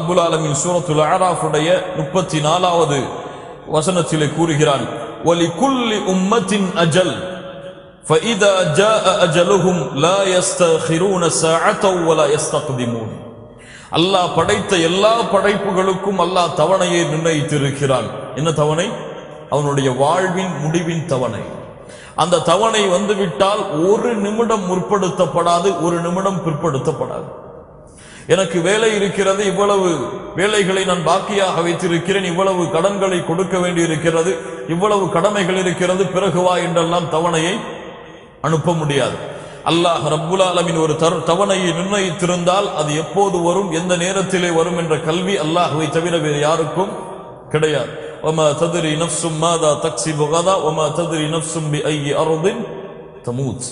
ரப்புல் ஆலமீன் சூரத்துல் அராஃப் உடைய 34வது வசனத்திலே கூறுகிறான், வலிகுல்லி உம்மத்தின் அஜல் ஃபஇதா ஜாஅ அஜலுஹும் லா யஸ்தகிரூன ஸாஅத்தன் வலா யஸ்தக்திமூன். அல்லாஹ் படைத்த எல்லா படைப்புகளுக்கும் அல்லாஹ் தவணையை நிர்ணயித்திருக்கிறான். என்ன தவணை? அவனுடைய வாழ்வின் முடிவின் தவணை. அந்த தவணை வந்துவிட்டால் ஒரு நிமிடம் முற்படுத்தப்படாது, ஒரு நிமிடம் பிற்படுத்தப்படாது. எனக்கு வேலை இருக்கிறது, இவ்வளவு வேலைகளை நான் பாக்கியாக வைத்திருக்கிறேன், இவ்வளவு கடன்களை கொடுக்க வேண்டி இருக்கிறது, இவ்வளவு கடமைகள் இருக்கிறது, பிறகு வா என்றெல்லாம் தவணையை அனுப்ப முடியாது. அல்லாஹ் ரப்புல் ஆலமீன் ஒரு தவணையை நிர்ணயித்திருந்தால் அது எப்போது வரும், எந்த நேரத்திலே வரும் என்ற கல்வி அல்லாஹ்வை தவிர வேறு யாருக்கும் கிடையாது. வமா தத்ரி நஃப்ஸும் மாதா தக்ஸிபு கதா வமா தத்ரி நஃப்ஸும் பிஐயி அர்தின் தமூத்.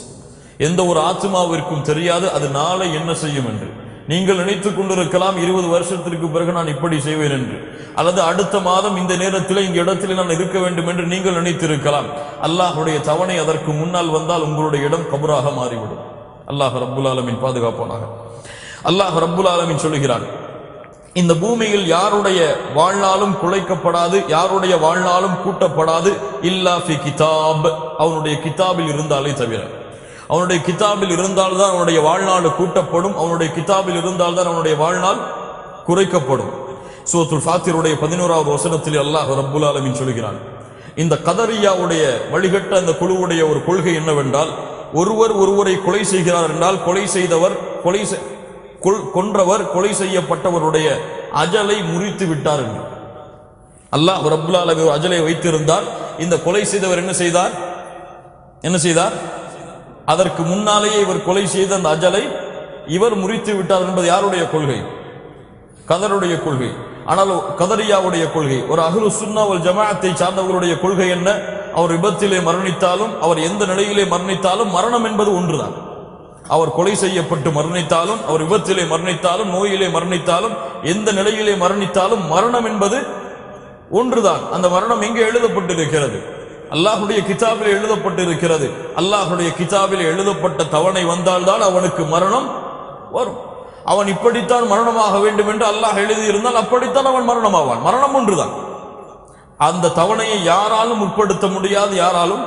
எந்த ஒரு ஆத்மாவிற்கும் தெரியாது அது நாளை என்ன செய்யும் என்று. நீங்கள் நினைத்துக் கொண்டிருக்கலாம் 20 வருஷத்திற்கு பிறகு நான் இப்படி செய்வேன் என்று, அல்லது அடுத்த மாதம் இந்த நேரத்தில் இந்த இடத்தில் நான் இருக்க வேண்டும் என்று நீங்கள் நினைத்திருக்கலாம். அல்லாஹ்வுடைய தவணை அதற்கு முன்னால் வந்தால் உங்களுடைய இடம் கபராக மாறிவிடும். அல்லாஹ் ரப்புல் ஆலமீன் பாதுகாப்பானாக. அல்லாஹ் ரப்புல் ஆலமீன் சொல்கிறான், இந்த பூமியில் யாருடைய வாழ்நாளும் குலைக்கப்படாது, யாருடைய வாழ்நாளும் கூட்டப்படாது, இல்லா ஃபி கிதாப், அவனுடைய கிதாபில் இருந்தாலே தவிர. அவனுடைய கிதாபில் இருந்தால்தான் அவனுடைய வாழ்நாள் கூட்டப்படும், அவனுடைய கிதாபில் இருந்தால்தான் அவனுடைய வாழ்நாள் குறைக்கப்படும். சூரத்துல் ஃபாத்திருடைய 11வது வசனத்தில் அல்லாஹ் ரப்புல் ஆலமீன் சொல்கிறான், இந்த கதரியாவுடைய வழிகட்ட அந்த குழுவுடைய ஒரு கொள்கை என்னவென்றால், ஒருவர் ஒருவரை கொலை செய்கிறார் என்றால் கொலை செய்தவர் கொன்றவர் கொலை செய்யப்பட்டவருடைய அஜலை முறித்து விட்டார் என்று. அல்லாஹ் ரப்புல் ஆலமீன் ஒரு அஜலை வைத்திருந்தார். இந்த கொலை செய்தவர் என்ன செய்தார்? அதற்கு முன்னாலேயே இவர் கொலை செய்த அந்த அஜலை இவர் முறித்து விட்டார் என்பது யாருடைய கொள்கை? கதருடைய கொள்கை. ஆனால் கதரியாவுடைய கொள்கை, ஒரு அஹ்லு சுன்னா வல் ஜமாஅத்தை சார்ந்தவர்களுடைய கொள்கை என்ன? அவர் விபத்திலே மரணித்தாலும், அவர் எந்த நிலையிலே மரணித்தாலும் மரணம் என்பது ஒன்றுதான். அவர் கொலை செய்யப்பட்டு மரணித்தாலும், அவர் விபத்திலே மரணித்தாலும், நோயிலே மரணித்தாலும், எந்த நிலையிலே மரணித்தாலும் மரணம் என்பது ஒன்றுதான். அந்த மரணம் எங்கே எழுதப்பட்டிருக்கிறது? அல்லாஹ்வுடைய கிதாபில் எழுதப்பட்டிருக்கிறது. அல்லாஹ்வுடைய கிதாபில் எழுதப்பட்ட தவணை வந்தால்தான் அவனுக்கு மரணம் வரும். அவன் இப்படித்தான் மரணமாக வேண்டும் என்று அல்லாஹ் எழுதியிருந்தால் அப்படித்தான் அவன் மரணமாவான். மரணம் ஒன்றுதான். அந்த தவணையை யாராலும் முற்படுத்த முடியாது, யாராலும்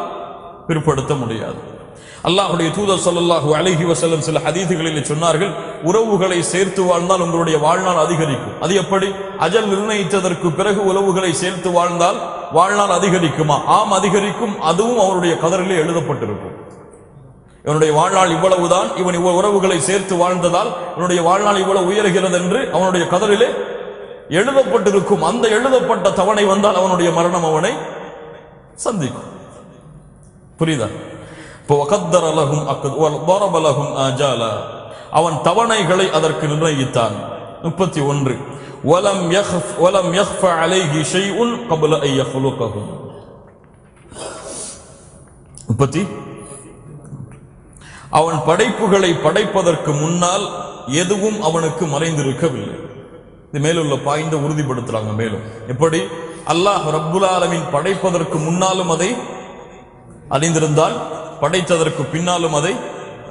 பிற்படுத்த முடியாது. அல்லாஹ்வுடைய தூதர் ஸல்லல்லாஹு அலைஹி வஸல்லம் சில ஹதீதுகளில் சொன்னார்கள், உறவுகளை சேர்த்து வாழ்ந்தால் உங்களுடைய வாழ்நாள் அதிகரிக்கும். அது எப்படி? அஜல் நிர்ணயித்ததற்கு பிறகு உறவுகளை சேர்த்து வாழ்ந்தால் வாழ்நாள் அதிகரிக்குமா? ஆம், அதிகரிக்கும். அதுவும் அவருடைய கதரிலே எழுதப்பட்டிருக்கும். இவனுடைய வாழ்நாள் இவ்வளவுதான், இவன் உறவுகளை சேர்த்து வாழ்ந்ததால் இவனுடைய வாழ்நாள் இவ்வளவு உயர்கிறது என்று அவனுடைய கதரிலே எழுதப்பட்டிருக்கும். அந்த எழுதப்பட்ட தவணை வந்தால் அவனுடைய மரணம் அவனை சந்திக்கும். புரியுதா? அவன் தவணைகளை அதற்கு நிர்ணயித்தான். 31 வலம் யக்ஃப அலைஹி ஷைஉன் قبل ان يخلقهم. 30 அவன் படைப்புகளை படைப்பதற்கு முன்னால் எதுவும் அவனுக்கு மறைந்திருக்கவில்லை. இது மேலுள்ள பாயிண்ட உறுதிப்படுத்துறாங்க. மேலும் எப்படி? அல்லாஹ் ரப்புல் ஆலமீன் படைப்பதற்கு முன்னாலும் அதை அறிந்திருந்தான், படைத்ததற்கு பின்னாலும் அதை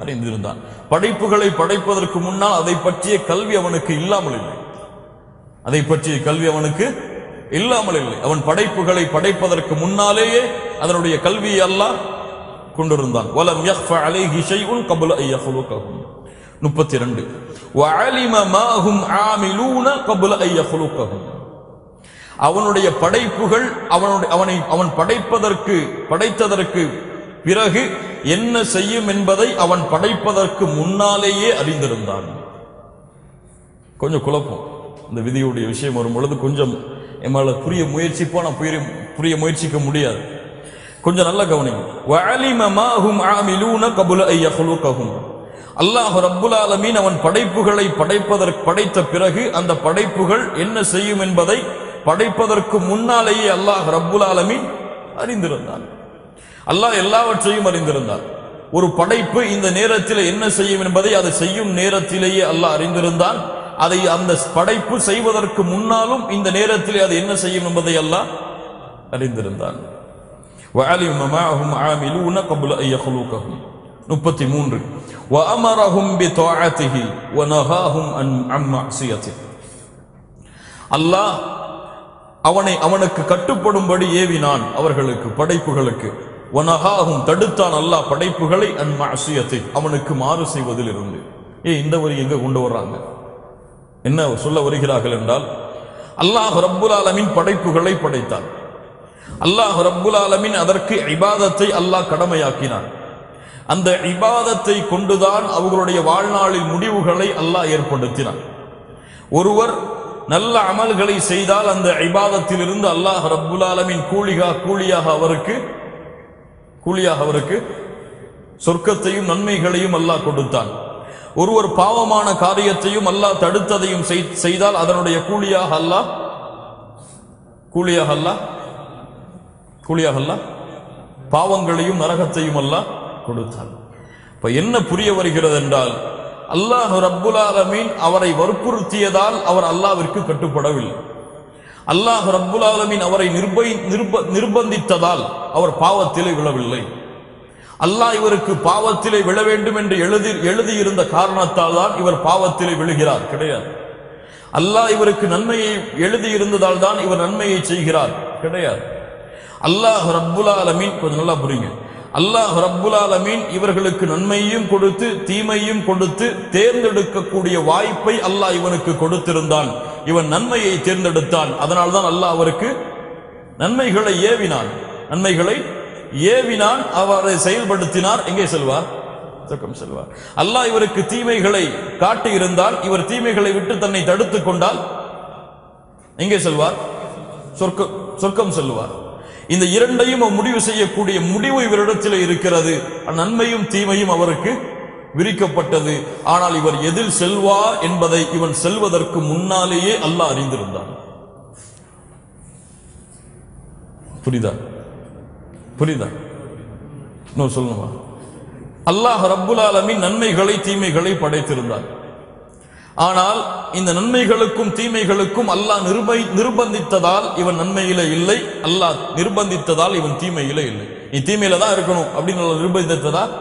அறிந்திருந்தான். படைப்புகளை படைப்பதற்கு முன்னால் அதை பற்றிய கல்வி அவனுக்கு இல்லாமல் இல்லை. அதை பற்றிய கல்வி அவனுக்கு இல்லாமல் இல்லை. அவன் படைப்புகளை படைப்பதற்கு முன்னாலேயே அதனுடைய கல்வியை அல்லாஹ் கொண்டிருந்தான். வலம் யக்ஃப அலைஹி ஷைஉன் قبل ان يخلقهم. 32 وعلم ما هم عاملون قبل ان يخلقهم. அவனுடைய படைப்புகள் அவன் படைத்ததற்கு பிறகு என்ன செய்யும் என்பதை அவன் படைப்பதற்கு முன்னாலேயே அறிந்திருந்தான். கொஞ்சம் குழப்பம். இந்த விதியுடைய விஷயம் வரும் பொழுது கொஞ்சம் எம்மால புரிய முயற்சிப்போம், நான் புரிய முயற்சிக்க முடியாது. கொஞ்சம் நல்ல கவனிங்க. وَعَلِمَ مَا هُمْ عَامِلُونَ قَبْلَ أَن يَخْلُقَهُمْ. அல்லாஹ் ரப்புல் ஆலமீன் அவன் படைப்புகளை படைத்த பிறகு அந்த படைப்புகள் என்ன செய்யும் என்பதை படைப்பதற்கு முன்னாலேயே அல்லாஹ் ரப்புல் ஆலமீன் அறிந்திருந்தான். அல்லாஹ் எல்லாவற்றையும் அறிந்திருந்தார். ஒரு படைப்பு இந்த நேரத்தில் என்ன செய்யும் என்பதை அதை செய்யும் நேரத்திலேயே அல்லாஹ் அறிந்திருந்தான். அதை அந்த படைப்பு செய்வதற்கு முன்னாலும் இந்த நேரத்திலே அது என்ன செய்யும் என்பதை அல்லாஹ் அறிந்திருந்தான். وَعَلِمَ مَا هُمْ عَامِلُونَ قَبْلَ أَن يَخْلُقَهُمْ. 33 وَأَمَرَهُمْ بِطَاعَتِهِ وَنَهَاهُمْ عَن مَّعْصِيَتِهِ. அல்லாஹ் அவனுக்கு கட்டுப்படும்படி ஏவினான் அவர்களுக்கு, படைப்புகளுக்கு. வனஹாஹும் தடுத்தான் அல்லாஹ் படைப்புகளை அன் மஅசியத்தை, அவனுக்கு மாறு செய்வதில் இருந்து. இந்த வரி எங்க கொண்டு வர்றாங்க? என்ன சொல்ல வருகிறார்கள் என்றால், அல்லாஹ் ரப்புல் ஆலமீன் படைப்புகளை படைத்தான். அல்லாஹ் ரப்புல் ஆலமீன் அதற்கு இபாதத்தை அல்லாஹ் கடமையாக்கினான். அந்த இபாதத்தை கொண்டுதான் அவர்களுடைய வாழ்நாளில் முடிவுகளை அல்லாஹ் ஏற்படுத்தினான். ஒருவர் நல்ல அமல்களை செய்தால் அந்த இபாதத்தில் இருந்து அல்லாஹ் ரப்புல் ஆலமீன் கூலியாக அவருக்கு சொர்க்கத்தையும் நன்மைகளையும் அல்லாஹ் கொடுத்தான். ஒருவர் பாவமான காரியத்தையும் அல்லாஹ் தடுத்ததையும் செய்தால் அதனுடைய கூலியாக அல்லாஹ் பாவங்களையும் நரகத்தையும் அல்லாஹ் கொடுத்தான். இப்ப என்ன புரிய வருகிறது என்றால், அல்லாஹ் ரப்புல் ஆலமீன் அவரை வற்புறுத்தியதால் அவர் அல்லாஹ்விற்கு கட்டுப்படவில்லை. அல்லாஹ் ரப்புல் ஆலமீன் அவரை நிர்பந்தித்ததால் அவர் பாவத்திலே விழவில்லை. அல்லாஹ் இவருக்கு பாவத்திலே விழ வேண்டும் என்று எழுதியிருந்த காரணத்தால் தான் இவர் பாவத்திலே விழுகிறார் கிடையாது. அல்லாஹ் இவருக்கு நன்மையை எழுதியிருந்ததால் தான் இவர் நன்மையை செய்கிறார் கிடையாது. அல்லாஹ் ரப்புல் ஆலமீன், கொஞ்சம் நல்லா புரியுங்க, அல்லாஹ் ரப்புல் ஆலமீன் இவர்களுக்கு நன்மையும் கொடுத்து தீமையும் கொடுத்து தேர்ந்தெடுக்கக்கூடிய வாய்ப்பை அல்லாஹ் இவனுக்கு கொடுத்திருந்தான். இவன் நன்மையை தேர்ந்தெடுத்தான். அதனால்தான் அல்லாஹ் அவருக்கு நன்மைகளை ஏவினான், அவரை செயல்படுத்தினார். எங்கே செல்வார்? சொர்க்கம் செல்வார். அல்லாஹ் இவருக்கு தீமைகளை காட்டி இருந்தால், இவர் தீமைகளை விட்டு தன்னை தடுத்துக் கொண்டால் எங்கே செல்வார்? சொர்க்கம் செல்வார். இந்த இரண்டையும் முடிவு செய்யக்கூடிய முடிவு இவரிடத்தில் இருக்கிறது. நன்மையும் தீமையும் அவருக்கு விரிக்கப்பட்டது. ஆனால் இவர் எதில் செல்வார் என்பதை இவன் செல்வதற்கு முன்னாலேயே அல்லாஹ் அறிந்திருந்தான். புரியுதா? இன்னும் சொல்லணுமா? அல்லாஹ் ரப்புல் ஆலமீன் நன்மைகளை தீமைகளை படைத்திருந்தார். ஆனால் இந்த நன்மைகளுக்கும் தீமைகளுக்கும் அல்லாஹ் நிர்பந்தித்ததால் இவன் நன்மையிலே இல்லை, அல்லாஹ் நிர்பந்தித்ததால் இவன் தீமையிலே இல்லை. நீ தீமையில தான் இருக்கணும் அப்படின்னு நிர்பந்தித்ததால்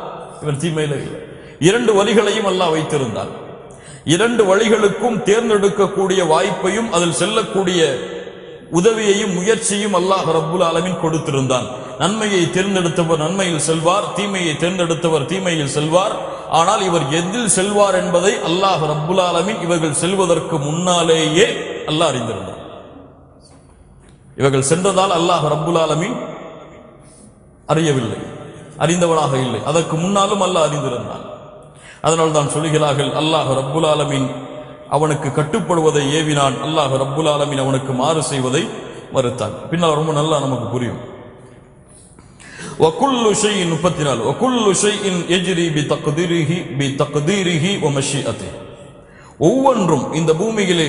இவன் தீமையில இல்லை. இரண்டு வழிகளையும் அல்லாஹ் வைத்திருந்தான். இரண்டு வழிகளுக்கும் தேர்ந்தெடுக்கக்கூடிய வாய்ப்பையும் அதில் செல்லக்கூடிய உதவியையும் முயற்சியும் அல்லாஹ் ரப்புல் ஆலமீன் கொடுத்திருந்தான். நன்மையை தேர்ந்தெடுத்தவர் நன்மையில் செல்வார், தீமையை தேர்ந்தெடுத்தவர் தீமையில் செல்வார். ஆனால் இவர் எதில் செல்வார் என்பதை அல்லாஹ் ரப்புல் ஆலமீன் இவர்கள் செல்வதற்கு முன்னாலேயே அல்லாஹ் அறிந்திருந்தார். இவர்கள் சென்றதால் அல்லாஹ் ரப்புல் ஆலமீன் அறியவில்லை, அறிந்தவனாக இல்லை. அதற்கு முன்னாலும் அல்லாஹ் அறிந்திருந்தான். அதனால் தான் சொல்கிறார்கள், அல்லாஹ் ரப்புல் ஆலமீன் அவனுக்கு கட்டுப்படுவதை ஏவினான், அல்லாஹ் ரப்புல் ஆலமீன் அவனுக்கு மாறு செய்வதை மறுத்தான். பின்னால் ரொம்ப நல்லா நமக்கு புரியும். وكل شيء 34 وكل شيء يجري بتقديره ومشيئته. ஒவ்வொன்றும் இந்த பூமியிலே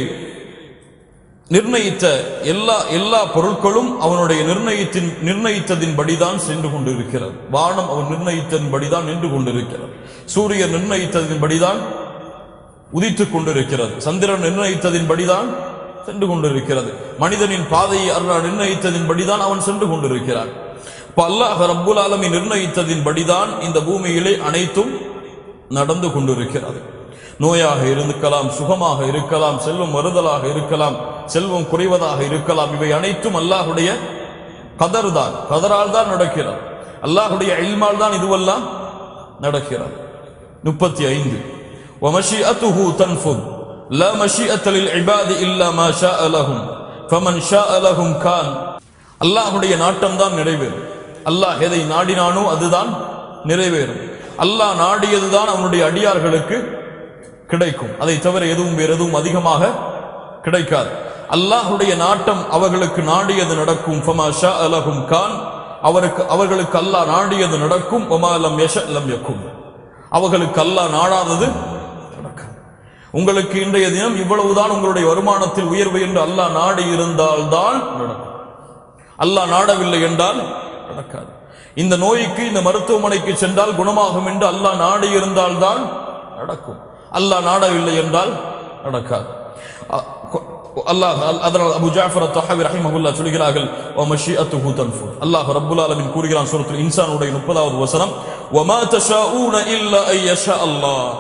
நிர்ணயித்த எல்லா பொருட்களும் அவனுடைய நிர்ணயித்ததின்படிதான் சென்று கொண்டிருக்கிறது. வானம் அவன் நிர்ணயித்ததின்படிதான் நின்று கொண்டிருக்கிறது. சூரியன் நிர்ணயித்ததின்படிதான் உதித்துக் கொண்டிருக்கிறது. சந்திரன் நிர்ணயித்ததின்படிதான் சென்று கொண்டிருக்கிறது. மனிதனின் பாதையை அல்லாஹ் நிர்ணயித்ததின்படிதான் அவன் சென்று கொண்டிருக்கிறான். அல்லாஹ் ரப்புல் ஆலமீன் நிர்ணயித்ததின்படிதான் இந்த பூமியிலே அனைத்தும் நடந்து கொண்டிருக்கிறது. நோயாக இருக்கலாம், சுகமாக இருக்கலாம், செல்வம் வருதலாக இருக்கலாம், செல்வம் குறைவதாக இருக்கலாம். இவை அனைத்தும் அல்லாஹுடைய கதரால் தான் நடக்கிறது. அல்லாஹுடைய இல்மால் தான் இதுவெல்லாம் நடக்கிறது. 35 ومشيئته تنفذ لا مشيئة للعباد إلا ما شاء لهم فمن شاء لهم كان. அல்லாஹுடைய நாட்டம் தான் நிறைவேறும். அல்லாஹ் எதை நாடினானோ அதுதான் நிறைவேறும். அல்லாஹ் நாடியதுதான் அவனுடைய அடியார்களுக்கு கிடைக்கும். அதை தவிர எதுவும் வேறு எதுவும் அதிகமாக கிடைக்காது. அல்லாஹுடைய நாட்டம் அவர்களுக்கு நாடியது நடக்கும். ஃபமா ஷாஅ லஹும் கான். அவர்களுக்கு அல்லாஹ் நாடியது நடக்கும். வமா லம் யஷ லம் யகுன். அவர்களுக்கு அல்லாஹ் நாடாதது நடக்கும். உங்களுக்கு இன்றைய தினம் இவ்வளவுதான் உங்களுடைய வருமானத்தில் உயர்வு என்று அல்லாஹ் நாடி இருந்தால்தான் நடக்கும். அல்லாஹ் நாடவில்லை என்றால் நடக்காது. இந்த நோய்க்கு இந்த மருத்துவமனைக்கு சென்றால் குணமாகும் என்று அல்லாஹ் நாடி இருந்தால்தான் நடக்கும். அல்லாஹ் நாடவில்லை என்றால் நடக்காது. அல்லாஹ் அதனால் அபு ஜாஃபர் அத்-தஹாவி ரஹிமஹுல்லாஹ் சொல்கிறார்கள், வ மஷிஅத்துஹு தன்ஃபுத். அல்லாஹ் ரப்புல் ஆலமீன் கூறுகிறான் சூரத்துல் இன்சானுடைய 30வது வசனம், வமா தஷாஊன இல்லா அன் யஷா அல்லாஹ்.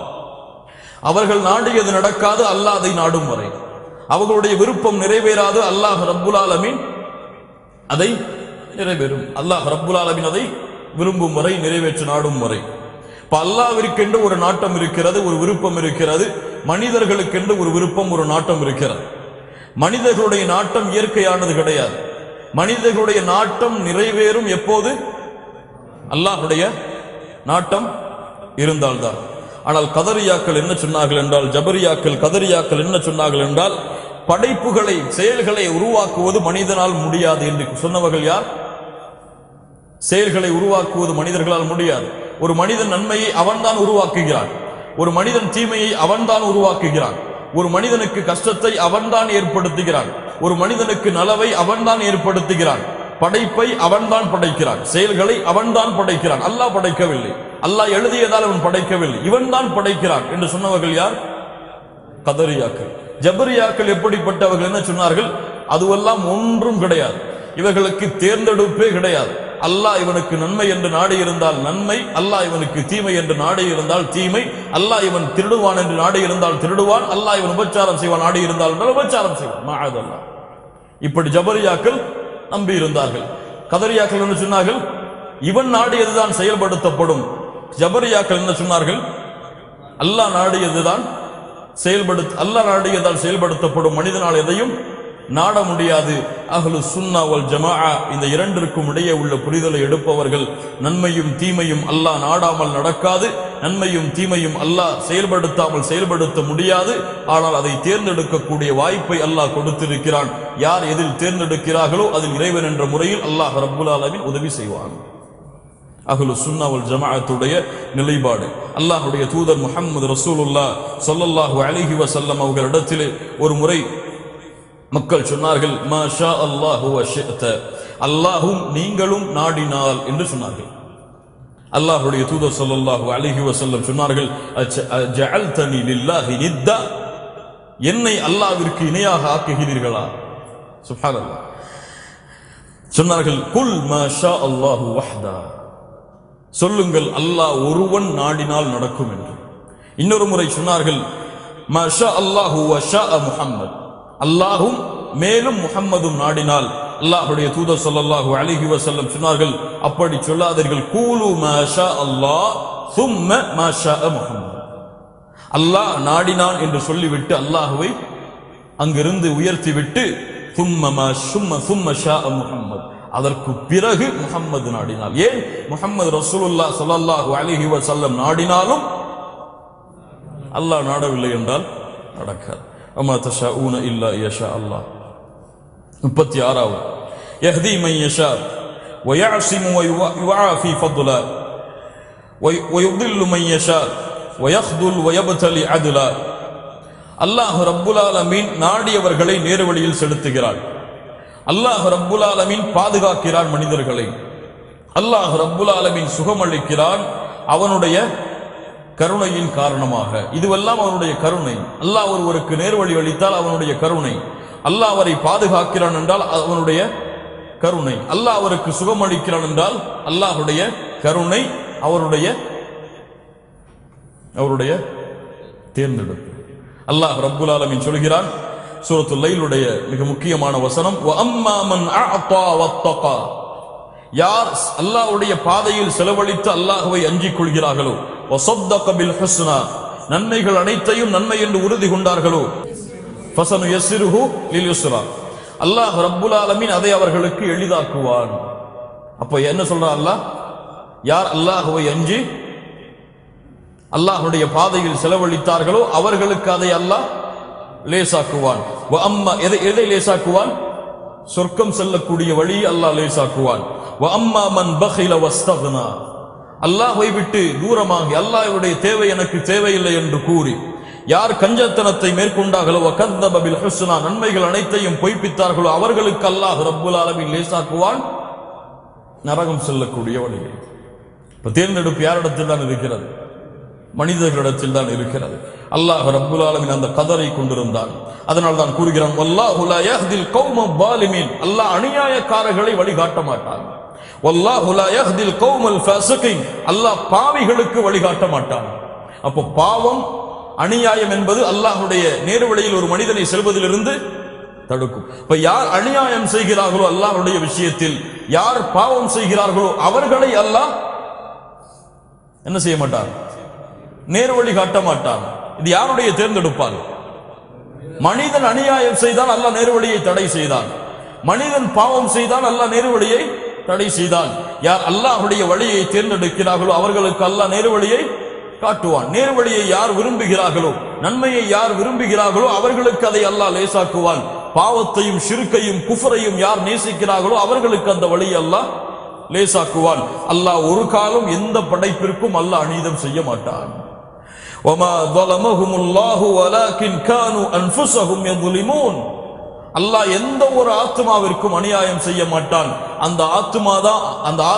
அவர்கள் நாடியது நடக்காது, அல்லாஹ் அதை நாடும் வரை. அவர்களுடைய விருப்பம் நிறைவேறாது. அல்லாஹ் ரப்புல் ஆலமீன் அதை நிறைவேறும். அல்லாஹ் ரப்புல் ஆலமீன் அதை விரும்பும் வரை, நிறைவேற்ற நாடும் வரை. இப்ப அல்லாஹ்விற்கென்று ஒரு நாட்டம் இருக்கிறது, ஒரு விருப்பம் இருக்கிறது. மனிதர்களுக்கென்று ஒரு விருப்பம், ஒரு நாட்டம் இருக்கிறது. மனிதர்களுடைய நாட்டம் இயற்கையானது கிடையாது. மனிதர்களுடைய நாட்டம் நிறைவேறும் எப்போது? அல்லாஹ்வுடைய நாட்டம் இருந்தால்தான். ஆனால் கதரியாக்கள் என்ன சொன்னார்கள் என்றால், ஜபரியாக்கள் கதரியாக்கள் என்ன சொன்னார்கள் என்றால், படைப்புகளை செயல்களை உருவாக்குவது மனிதனால் முடியாது என்று சொன்னவர்கள் யார்? செயல்களை உருவாக்குவது மனிதர்களால் முடியாது. ஒரு மனிதன் நன்மையை அவன்தான் உருவாக்குகிறான், ஒரு மனிதன் தீமையை அவன்தான் உருவாக்குகிறான், ஒரு மனிதனுக்கு கஷ்டத்தை அவன்தான் ஏற்படுத்துகிறான், ஒரு மனிதனுக்கு நலவை அவன்தான் ஏற்படுத்துகிறான், படைப்பை அவன்தான் படைக்கிறான், செயல்களை அவன்தான் படைக்கிறான். அல்லாஹ் படைக்கவில்லை, அல்லாஹ் எழுதியதால் அவன் படைக்கவில்லை, இவன் தான் படைக்கிறான் என்று சொன்னவர்கள் யார்? கதரியாக்கள். ஜபரியாக்கள் எப்படிப்பட்டவர்கள் என்ன சொன்னார்கள்? அதுவெல்லாம் ஒன்றும் கிடையாது, இவர்களுக்கு தேர்ந்தெடுப்பே கிடையாது. அல்லாஹ் இவனுக்கு நன்மை என்று நாடி இருந்தால் நன்மை, அல்லாஹ் இவனுக்கு தீமை என்று நாடி இருந்தால் தீமை, அல்லாஹ் இவன் திருடுவான் என்று நாடி இருந்தால் திருடுவான், அல்லாஹ் இவன் உபச்சாரம் செய்வான் நாடி இருந்தால் உபச்சாரம் செய்வான். மஅதல்லாஹ். இப்படி ஜபரியாக்கள் நம்பி இருந்தார்கள். கதரியாக்கள் என்ன சொன்னார்கள்? இவன் நாடியதுதான் செயல்படுத்தப்படும். ஜபரியாக்கள் என்ன சொன்னார்கள்? அல்லாஹ் நாடியதுதான் அல்லாஹ் நாடியதால் செயல்படுத்தப்படும், மனிதனால் எதையும் நாட முடியாது. அஹ்லு சுன்னா வல் ஜமாஅ இந்த இரண்டிற்கும் இடையே உள்ள புரிதலை எடுப்பவர்கள், நன்மையும் தீமையும் அல்லாஹ் நாடாமல் நடக்காது, நன்மையும் தீமையும் அல்லாஹ் செயல்படுத்தாமல் செயல்படுத்த முடியாது. ஆனால் அதை தேர்ந்தெடுக்கக்கூடிய வாய்ப்பை அல்லாஹ் கொடுத்திருக்கிறான். யார் எதில் தேர்ந்தெடுக்கிறார்களோ அதில் இறைவன் என்ற முறையில் அல்லாஹ் ரப்புல் ஆலமீன் உதவி செய்வான். அஹ்லு சுன்னா வல் ஜமாஅத்துடைய நிலைப்பாடு. அல்லாஹ்வுடைய தூதர் முஹம்மது ரசூலுல்லாஹ் ஸல்லல்லாஹு அலைஹி வஸல்லம் அவர்களிடத்திலே ஒரு முறை மக்கள் சொன்னார்கள், மா ஷா அல்லாஹு வ ஷிஅத, அல்லாஹும் நீங்களும் நாடினால் என்று சொன்னார்கள். அல்லாஹ்வுடைய தூதர் ஸல்லல்லாஹு அலைஹி வஸல்லம் சொன்னார்கள், ஜஅல்தனி லில்லாஹி நித்தா, என்னை அல்லாஹ்விற்கு இணையாக ஆக்குகிறீர்களா? சுப்ஹானல்லாஹ். சொன்னார்கள், குல் மா ஷா அல்லாஹு வஹ்தா, சொல்லுங்கள் அல்லாஹ் ஒருவன் நாடினால் நடக்கும் என்று. இன்னொரு முறை சொன்னார்கள், மா ஷா அல்லாஹு வ ஷா முஹம்மத், அல்லாஹும் மேலும் முஹம்மதும் நாடினால். அல்லாஹ்வுடைய தூதர் ஸல்லல்லாஹு அலைஹி வஸல்லம் சொன்னார்கள், அப்படி சொல்லாதீர்கள், கூலு மா ஷா அல்லாஹ் சும்ம மா ஷா முஹம்மத், அல்லாஹ் நாடினான் என்று சொல்லிவிட்டு அல்லாஹ்வை அங்கிருந்து உயர்த்திவிட்டு சும்ம ஷா முஹம்மத், அதற்கு பிறகு முஹம்மது நாடினால். ஏன்? முஹம்மது ரசூலுல்லாஹ் ஸல்லல்லாஹு அலைஹி வஸல்லம் நாடினாலும் அல்லாஹ் நாடவில்லை என்றால் நடக்காது. وما تشاءون إلا يشاء الله. 36 يهدي من يشاء ويعصم ويعافي فضلا ويضل من يشاء ويخذل ويبتلي عدلا. அல்லாஹ் ரப்புல் ஆலமீன் நாடியவர்களை நேர் வழியில் செலுத்துகிறார். அல்லாஹ் ரப்புல் ஆலமீன் பாதுகாக்கிறான் மனிதர்களை. அல்லாஹ் ரப்புல் ஆலமீன் சுகமளிக்கிறான் அவனுடைய கருணையின் காரணமாக. இதுவெல்லாம் அவனுடைய கருணை. அல்லாஹ் ஒருவருக்கு நேர்வழி அளித்தால் அவனுடைய கருணை, அல்லாஹ் அவரை பாதுகாக்கிறான் என்றால் அவனுடைய கருணை, அல்லாஹ் அவருக்கு சுகம் அளிக்கிறான் என்றால் அல்லாஹ்வுடைய கருணை, அவருடைய தேர்ந்தெடுப்பு. அல்லாஹ் ரப்புல் ஆலமீன் சொல்கிறான், சூரத்துல் லைலுடைய மிக முக்கியமான வசனம், வ அம்மா மன் அஅதா வத்தகா, யார் அல்லாஹ்வுடைய பாதையில் செலவழித்து அல்லாஹ்வை அஞ்சிக் கொள்கிறார்களோ, வஸத்தக பில் ஹுஸ்னா, நன்மைகள் அனைத்தையும் நன்மை என்று உறுதி கொண்டார்களோ, ஃபஸனுயஸ்ஸிருஹு லில் யுஸ்ரா, அல்லாஹ் ரப்புல் ஆலமீன் அதை அவர்களுக்கு எளிதாக்குவான். அப்ப என்ன சொல்றான் அல்லாஹ்? யார் அல்லாஹ்வை அஞ்சி அல்லாஹ்வுடைய பாதையில் செலவழித்தார்களோ அவர்களுக்கு அதை அல்லாஹ் லேசாக்குவான். வ அம்மா, எதை லேசாக்குவான்? சொர்க்கம் செல்லக்கூடிய வழி அல்லாஹ் லேசாக்குவான். வ அம்மா மன் பகில வஸ்தக்னா, அல்லாஹ்வை விட்டு தூரமாகி அல்லாஹ்வுடைய தேவை எனக்கு தேவையில்லை என்று கூறி யார் கஞ்சத்தனத்தை மேற்கொண்டார்களோ, வகத்தப பில் ஹுஸ்னா, நன்மைகள் அனைத்தையும் பொய்ப்பித்தார்களோ அவர்களுக்கு அல்லாஹ் ரப்புல் ஆலமீன் லேசாக்குவான் நரகம் செல்லக்கூடிய வழியை. இப்ப தேர்ந்தெடுப்பு யாரிடத்தில் தான் இருக்கிறது? மனிதர்களிடத்தில் தான் இருக்கிறது. அல்லாஹ் ரப்புல் ஆலமீன் அந்த கதரை கொண்டிருந்தான். அதனால் தான் கூறுகிறான், வல்லாஹு லா யஹ்தில் கௌம ஸாலிமீன், அல்லாஹ் அநியாயக்காரர்களை வழிகாட்ட மாட்டான். வல்லாஹு லா யஹ்தில் கௌமல் ஃபாஸிகீன், அல்லாஹ் பாவிகளுக்கு வழிகாட்ட மாட்டான். அப்போ பாவம் அநியாயம் என்பது அல்லாஹ்வுடைய நேர்வழியில் ஒரு மனிதனை செல்வதிலிருந்து தடுக்கும். இப்ப யார் அநியாயம் செய்கிறார்களோ அல்லாஹ்வுடைய விஷயத்தில், யார் பாவம் செய்கிறார்களோ அவர்களை அல்லாஹ் என்ன செய்ய மாட்டார்? நேர்வழி காட்ட மாட்டார். இது யாருடைய தேர்ந்தெடுப்பார்? மனிதன் அநியாயம் செய்தால் அல்லாஹ் நேர்வழியை தடை செய்தான், மனிதன் பாவம் செய்தால் அல்லாஹ் நேர்வழியை தடை செய்தான். யார் அல்லாஹ்வுடைய வழியை தேர்ந்தெடுக்கிறார்களோ அவர்களுக்கு அல்லாஹ் நேர்வழியை காட்டுவான். நேர்வழியை யார் விரும்புகிறார்களோ, நன்மையை யார் விரும்புகிறார்களோ அவர்களுக்கு அதை அல்லாஹ் லேசாக்குவான். பாவத்தையும் ஷிர்கையும் குஃப்ரையும் யார் நேசிக்கிறார்களோ அவர்களுக்கு அந்த வழியை அல்லாஹ் லேசாக்குவான். அல்லாஹ் ஒரு காலம் எந்த படைப்பிற்கும் அல்லாஹ் அநீதம் செய்ய மாட்டான். வமா ظلمهمுல்லாஹு வலாக்கின் கானூ அன்ஃபுஸஹும் யظلمூன். அல்லாஹ் எந்த ஒரு ஆத்மாவிற்கும் அநியாயம் செய்ய மாட்டான். அந்த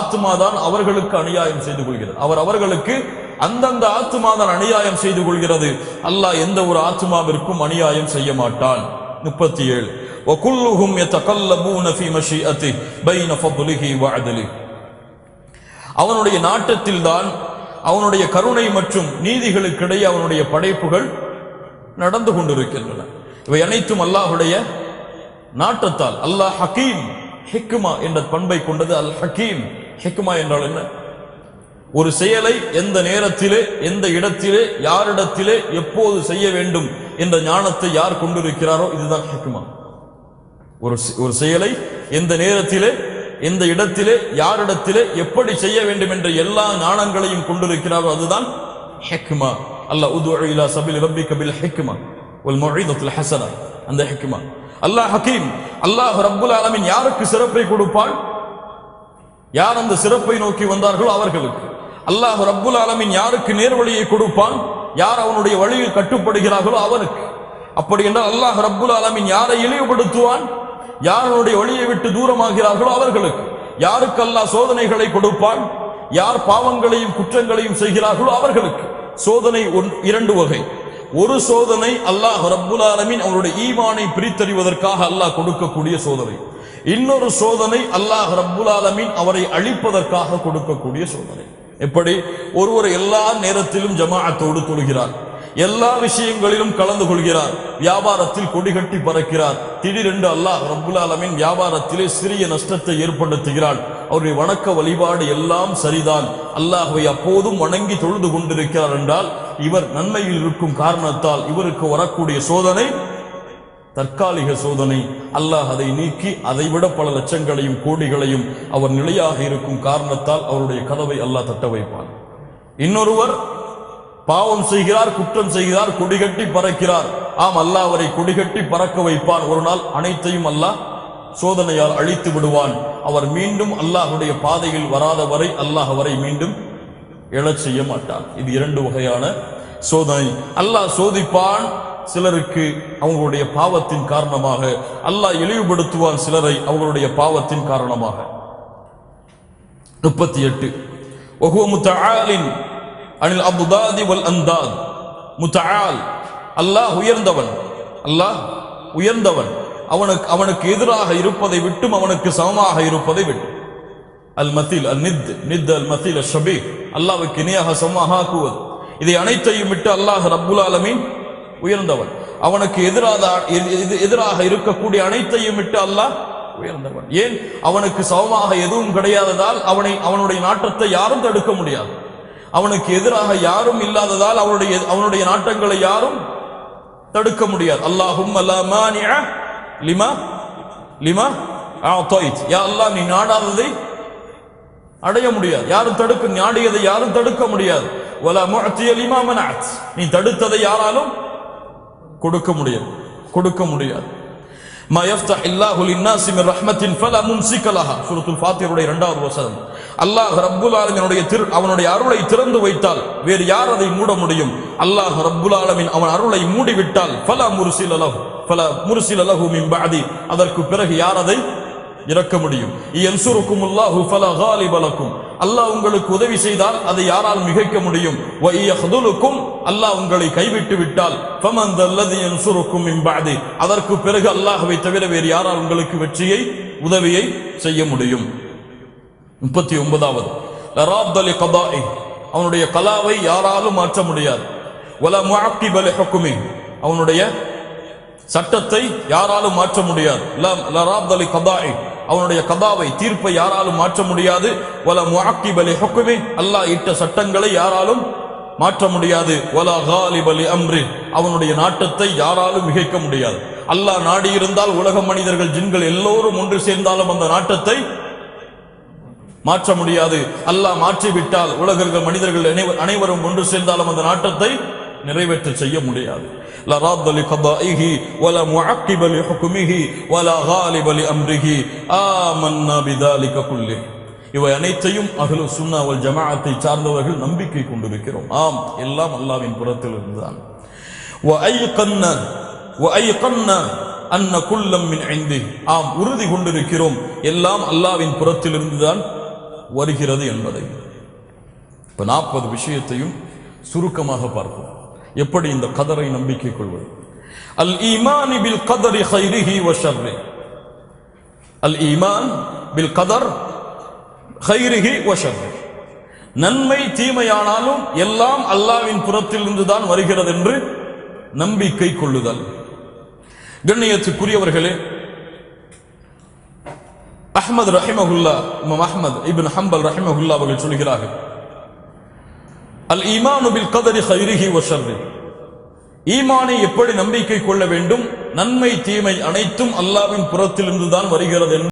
ஆத்மாதான் அவர்களுக்கு அநியாயம் செய்து கொள்கிறது. அவர்களுக்கு அந்தந்த ஆத்மாதான் அநியாயம் செய்து கொள்கிறது. அல்லாஹ் எந்த ஒரு ஆத்மாவிற்கும் அநியாயம் செய்ய மாட்டான். 37 وكلهم يتقلبون في مشيئته بين فضله وعدله. அவனுடைய நாட்டத்தில் தான் அவனுடைய கருணை மற்றும் நீதிகளுக்கிடையே அவனுடைய படைப்புகள் நடந்து கொண்டிருக்கின்றன. இவை அனைத்தும் அல்லாஹ்வுடைய நாட்டத்தால். அல்லாஹ் ஹக்கீம், ஹிக்மா என்ற பண்பை கொண்டது. அல் ஹக்கீம், ஹிக்மா என்றால் என்ன? ஒரு செயலை எந்த நேரத்திலே, எந்த இடத்திலே, யாரிடத்திலே, எப்போது செய்ய வேண்டும் என்ற ஞானத்தை யார் கொண்டிருக்கிறாரோ இதுதான் ஹிக்மா. ஒரு செயலை எந்த நேரத்திலே, எந்த இடத்திலே, யாரிடத்திலே, எப்படி செய்ய வேண்டும் என்ற எல்லா ஞானங்களையும் கொண்டிருக்கிறாரோ அதுதான் ஹிக்மா. அல்லாஹ் உதுஉ இலா சபீலி ரப்பிக பில் ஹிக்மா வல் மௌஇதத்தில் ஹஸனா, அந்த ஹிக்மா. அல்லாஹ் ஹக்கீம். அல்லாஹ் ரப்புல் ஆலமீன் யாருக்கு சிறப்பை கொடுப்பான்? யார் அந்த சிறப்பை நோக்கி வந்தார்களோ அவர்களுக்கு. அல்லாஹ் ரப்புல் ஆலமீன் யாருக்கு நேர்வழியை கொடுப்பான்? யார் அவனுடைய வழியில் கட்டுப்படுகிறார்களோ அவருக்கு. அப்படி என்றால் அல்லாஹ் ரப்புல் ஆலமீன் யாரை இழிவுபடுத்துவான்? யாருடைய வழியை விட்டு தூரமாகிறார்களோ அவர்களுக்கு. யாருக்கு அல்லாஹ் சோதனைகளை கொடுப்பான்? யார் பாவங்களையும் குற்றங்களையும் செய்கிறார்களோ அவர்களுக்கு. சோதனை இரண்டு வகை. ஒரு சோதனை அல்லாஹ் ரப்புல் ஆலமீன் அவருடைய ஈமானை பிரித்தறிவதற்காக அல்லாஹ் கொடுக்கக்கூடிய சோதனை. இன்னொரு சோதனை அல்லாஹ் ரப்புல் ஆலமீன் அவரை அழிப்பதற்காக கொடுக்கக்கூடிய சோதனை. எப்படி? ஒருவர் எல்லா நேரத்திலும் ஜமாஅத்தோடு தொழுகிறார், எல்லா விஷயங்களிலும் கலந்து கொள்கிறார், வியாபாரத்தில் கொடிகட்டி பறக்கிறார். திடீரென்று அல்லாஹ் ரப்புல் ஆலமீன் வியாபாரத்திலே சிறிய நஷ்டத்தை ஏற்படுத்துகிறான். அவருடைய வணக்க வழிபாடு எல்லாம் சரிதான், அல்லாஹ்வை அப்போதும் வணங்கி தொழுது கொண்டிருக்கிறார் என்றால் இவர் நன்மையில் இருக்கும் காரணத்தால் இவருக்கு வரக்கூடிய சோதனை தற்காலிக சோதனை. அல்லாஹ் அதை நீக்கி அதைவிட பல லட்சங்களையும் கோடிகளையும் அவர் நிலையாக இருக்கும் காரணத்தால் அவருடைய கதவை அல்லாஹ் தட்ட வைப்பான். இன்னொருவர் பாவம் செய்கிறார், குற்றம் செய்கிறார், கொடிகட்டி பறக்கிறார். ஆம், அல்லாஹ் அவரை கொடிகட்டி பறக்க வைப்பான். ஒரு நாள் அனைத்தையும் அல்லாஹ் சோதனையால் அழித்து விடுவான். அவர் மீண்டும் அல்லாஹ்வுடைய பாதையில் வராத வரை அல்லாஹ் அவரை மீண்டும் எழச் செய்ய மாட்டான். இது இரண்டு வகையான சோதனை. அல்லாஹ் சோதிப்பான் சிலருக்கு அவங்களுடைய பாவத்தின் காரணமாக, அல்லாஹ் இழிவுபடுத்துவான் சிலரை அவங்களுடைய பாவத்தின் காரணமாக. 38 وهو متعال عن الأضداد والأنداد. முத்தஆல், அல்லாஹ் உயர்ந்தவன். அல்லாஹ் உயர்ந்தவன். அவனுக்கு எதிராக இருப்பதை விட்டும் அவனுக்கு சமமாக இருப்பதை விட்டும். அல் மத்தில், அல் நித், நித் அல் மத்தில் அல் ஷபீஹ், அல்லாஹ்வுக்கு இணையாக சமமாக ஆக்குவது. இதை அனைத்தையும் விட்டு அல்லாஹ் ரப்புல் ஆலமீன் உயர்ந்தவன். அவனுக்கு எதிராக இருக்கக்கூடிய அனைத்தையும் விட்டு அல்லாஹ் உயர்ந்தவன். ஏன்? அவனுக்கு சமமாக எதுவும் கிடையாததால் அவனுடைய நாட்டத்தை யாரும் தடுக்க முடியாது. அவனுக்கு எதிராக யாரும் இல்லாததால் அவனுடைய நாட்டங்களை யாரும் தடுக்க முடியாது. அல்லாஹும்ம லா மானிஅ லிமா அஅதைத். யா அல்லாஹ், நீ நாடாததை அடைய முடியாது, யாரும் தடுக்க, நாடியதை யாரும் தடுக்க முடியாது. வலா முஅத்திய லிமா மனஅத். நீ தடுத்ததை யாராலும் கொடுக்க முடியாது. மா யஃப்தஹ் இல்லாஹு லின்னாஸி மின் ரஹ்மத்தின் ஃபலா மும்சிக லஹா. சூரத்துல் ஃபாத்திஹுடைய 2வது வசனம். அல்லாஹ் ரப்புல் ஆலமீன் அவனுடைய அருளை திறந்து வைத்தால் வேறு யார் அதை மூட முடியும்? அல்லாஹ் ரப்புல் ஆலமீன் அவன் அருளை மூடிவிட்டால் ஃபலா முர்சில லஹு மின் பஅதி, அதற்கு பிறகு யார் அதை இறக்க முடியும்? யன்சுருக்குமுல்லாஹு ஃபலா காலிப லக்கும். அல்லாஹ் உங்களுக்கு உதவி செய்தால் அதை யாரால் மிகைக்க முடியும்? வ யஹ்துலுக்கும், அல்லாஹ் உங்களை கைவிட்டு விட்டால் ஃபமன் தல்லதி யன்சுருக்கும் மின் பஅதி, அதற்கு பிறகு அல்லாஹ்வை தவிர வேறு யாரால் உங்களுக்கு வெற்றியை, உதவியை செய்ய முடியும்? 39வது லராத் லி கதாஇ. அவனுடைய கலாவை யாராலும் மாற்ற முடியாது. வலா முஅக்கிப லிஹுக்மி, அவனுடைய சட்டத்தை யாராலும் மாற்ற முடியாது. லா ராத்த லிகதாஇ, அவனுடைய கதாவை தீர்ப்பை யாராலும் மாற்ற முடியாது. வலா முஅக்கிப லிஹுக்மி, அல்லாஹ் இட்ட சட்டங்களை யாராலும் மாற்ற முடியாது. வலா காலிப லிஅம்ரி, அவனுடைய நாட்டத்தை யாராலும் மிகைக்க முடியாது. அல்லாஹ் நாடி இருந்தால் உலக மனிதர்கள் ஜின்கள் எல்லோரும் ஒன்று சேர்ந்தாலும் அந்த நாட்டத்தை மாற்ற முடியாது. அல்லாஹ் மாற்றிவிட்டால் உலகர்கள் மனிதர்கள் அனைவரும் ஒன்று சேர்ந்தாலும் அந்த நாட்டத்தை நிறைவேற்ற செய்ய முடியாது. லா ராத்த லிகதாஇஹி வலா முஅக்கிப லிஹுக்மிஹி வலா காலிப லிஅம்ரிஹி ஆமன்னா பிதாலிக குல்லி. இவை அனைத்தையும் அஹ்லு சுன்னா வல் ஜமாஅத்தை சார்ந்தவர்கள் நம்பிக்கை கொண்டிருக்கிறோம். ஆம், எல்லாம் அல்லாஹ்வின் புறத்தில் இருந்துதான். வஅய்கன்னா அன்ன குல்லம் மின் இன்தி, ஆம் உறுதி கொண்டிருக்கிறோம் எல்லாம் அல்லாஹ்வின் புறத்தில் இருந்துதான் வருகிறது என்பதை. இப்ப 40 விஷயத்தையும் சுருக்கமாக பார்ப்போம். எப்படி இந்த கதரை நம்பிக்கை கொள்வது? அல் ஈமான் பில் கதரி கைரிஹி வ ஷர்ரி, அல் ஈமான் பில் கதர் கைரிஹி வ ஷர்ரி, நன்மை தீமையானாலும் எல்லாம் அல்லாஹ்வின் புறத்தில் இருந்துதான் வருகிறது என்று நம்பிக்கை கொள்ளுதல். கண்ணியத்துக்குரியவர்களே, அஹ்மத் ரஹிமஹுல்லா, இமாம் அஹ்மத் இப்னு ஹம்பல் ரஹிமஹுல்லா அவர்கள் சொல்கிறார்கள், அல் ஈமானு பில் கதரி கைரிஹி வ ஷர்ரி, ஈமானை எப்படி நம்பிக்கை கொள்ள வேண்டும்? நன்மை தீமை அனைத்தும் அல்லாஹ்வின் புறத்தில் இருந்துதான் வருகிறது என்று